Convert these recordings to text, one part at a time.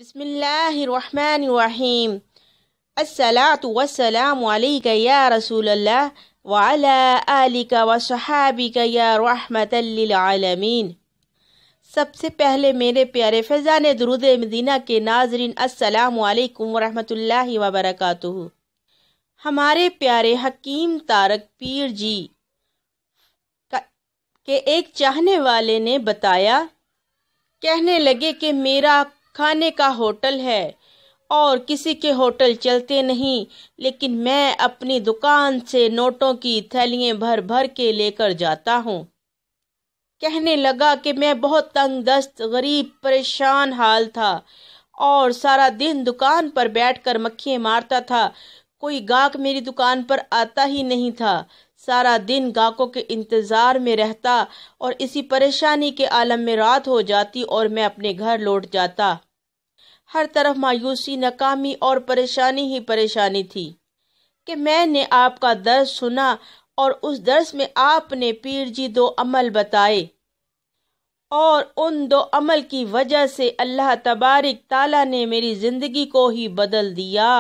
بسم اللہ الرحمن الرحیم الصلاۃ والسلام علیک یا رسول اللہ وعلی آلک وصحابک یا رحمت للعالمین۔ سب سے پہلے میرے پیارے فیضان درود مدینہ کے ناظرین، السلام علیکم ورحمۃ اللہ وبرکاتہ۔ ہمارے پیارے حکیم طارق پیر جی کے ایک چاہنے والے نے بتایا، کہنے لگے کہ میرا کھانے کا ہوٹل ہے اور کسی کے ہوٹل چلتے نہیں، لیکن میں اپنی دکان سے نوٹوں کی تھیلیاں بھر بھر کے لے کر جاتا ہوں۔ کہنے لگا کہ میں بہت تنگ دست، غریب، پریشان حال تھا اور سارا دن دکان پر بیٹھ کر مکھیاں مارتا تھا۔ کوئی گاہک میری دکان پر آتا ہی نہیں تھا۔ سارا دن گاہکوں کے انتظار میں رہتا اور اسی پریشانی کے عالم میں رات ہو جاتی اور میں اپنے گھر لوٹ جاتا۔ ہر طرف مایوسی، ناکامی اور پریشانی ہی پریشانی تھی کہ میں نے آپ کا درس سنا اور اس درس میں آپ نے پیر جی 2 عمل بتائے اور ان 2 عمل کی وجہ سے اللہ تبارک تعالیٰ نے میری زندگی کو ہی بدل دیا۔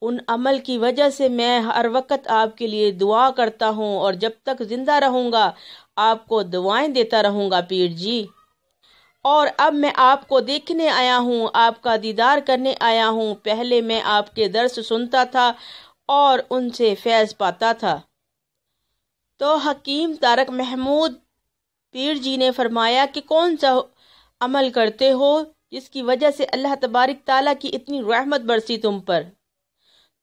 ان عمل کی وجہ سے میں ہر وقت آپ کے لیے دعا کرتا ہوں اور جب تک زندہ رہوں گا آپ کو دعائیں دیتا رہوں گا پیر جی۔ اور اب میں آپ کو دیکھنے آیا ہوں، آپ کا دیدار کرنے آیا ہوں۔ پہلے میں آپ کے درس سنتا تھا اور ان سے فیض پاتا تھا۔ تو حکیم طارق محمود پیر جی نے فرمایا کہ کون سا عمل کرتے ہو جس کی وجہ سے اللہ تبارک تعالیٰ کی اتنی رحمت برسی تم پر؟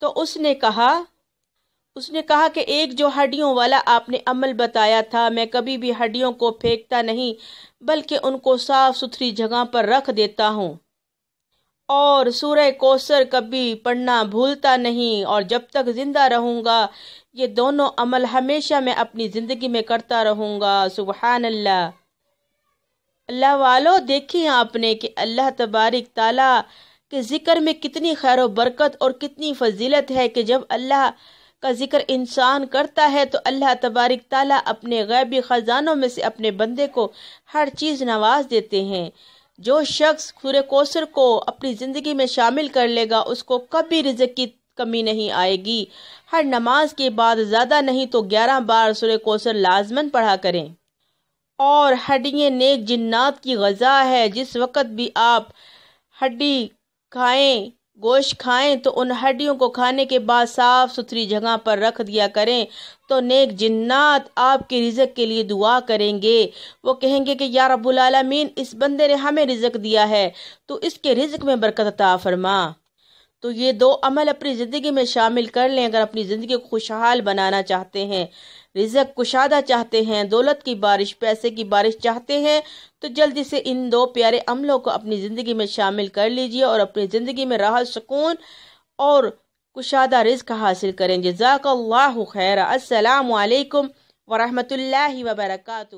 تو اس نے کہا کہ ایک جو ہڈیوں والا آپ نے عمل بتایا تھا، میں کبھی بھی ہڈیوں کو پھینکتا نہیں بلکہ ان کو صاف ستھری جگہ پر رکھ دیتا ہوں اور سورہ کوثر کبھی پڑھنا بھولتا نہیں، اور جب تک زندہ رہوں گا یہ دونوں عمل ہمیشہ میں اپنی زندگی میں کرتا رہوں گا۔ سبحان اللہ۔ اللہ والو، دیکھیں آپ نے کہ اللہ تبارک تعالیٰ کے ذکر میں کتنی خیر و برکت اور کتنی فضیلت ہے کہ جب اللہ کا ذکر انسان کرتا ہے تو اللہ تبارک تعالیٰ اپنے غیبی خزانوں میں سے اپنے بندے کو ہر چیز نواز دیتے ہیں۔ جو شخص سورہ کوثر کو اپنی زندگی میں شامل کر لے گا اس کو کبھی رزق کی کمی نہیں آئے گی۔ ہر نماز کے بعد زیادہ نہیں تو 11 بار سورہ کوثر لازماً پڑھا کریں۔ اور ہڈیاں نیک جنات کی غذا ہے۔ جس وقت بھی آپ ہڈی کھائیں، گوشت کھائیں تو ان ہڈیوں کو کھانے کے بعد صاف ستھری جگہ پر رکھ دیا کریں، تو نیک جنات آپ کے رزق کے لیے دعا کریں گے۔ وہ کہیں گے کہ یا رب العالمین، اس بندے نے ہمیں رزق دیا ہے تو اس کے رزق میں برکت عطا فرما۔ تو یہ 2 عمل اپنی زندگی میں شامل کر لیں اگر اپنی زندگی کو خوشحال بنانا چاہتے ہیں، رزق کشادہ چاہتے ہیں، دولت کی بارش، پیسے کی بارش چاہتے ہیں، تو جلدی سے ان 2 پیارے عملوں کو اپنی زندگی میں شامل کر لیجئے اور اپنی زندگی میں راحت، سکون اور کشادہ رزق حاصل کریں۔ جزاک اللہ خیر۔ السلام علیکم ورحمۃ اللہ وبرکاتہ۔